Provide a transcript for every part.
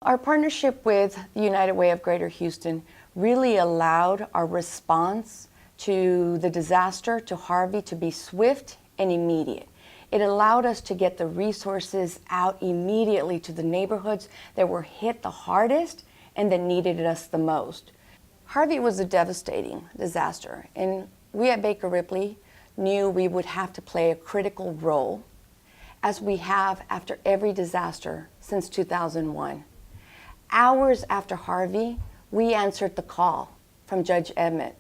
Our partnership with the United Way of Greater Houston really allowed our response to the disaster, to Harvey, to be swift and immediate. It allowed us to get the resources out immediately to the neighborhoods that were hit the hardest and that needed us the most. Harvey was a devastating disaster, and we at Baker Ripley knew we would have to play a critical role, as we have after every disaster since 2001. Hours after Harvey, we answered the call from Judge Emmett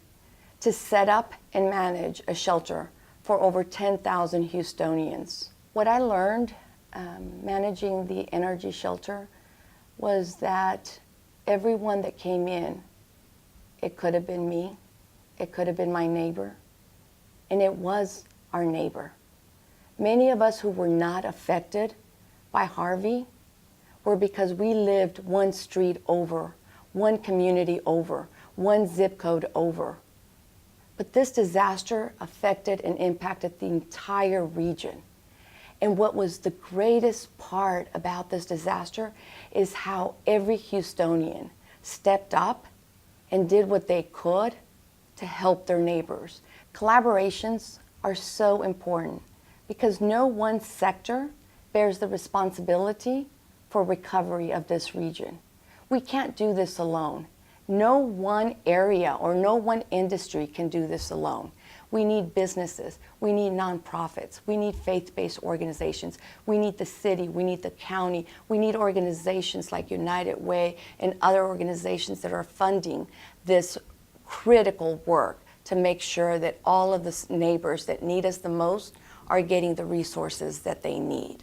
to set up and manage a shelter for over 10,000 Houstonians. What I learned managing the energy shelter was that everyone that came in, it could have been me, it could have been my neighbor, and it was our neighbor. Many of us who were not affected by Harvey were because we lived one street over, one community over, one zip code over. But this disaster affected and impacted the entire region. And what was the greatest part about this disaster is how every Houstonian stepped up and did what they could to help their neighbors. Collaborations are so important because no one sector bears the responsibility for recovery of this region. We can't do this alone. No one area or no one industry can do this alone. We need businesses, we need nonprofits, we need faith-based organizations, we need the city, we need the county, we need organizations like United Way and other organizations that are funding this critical work to make sure that all of the neighbors that need us the most are getting the resources that they need.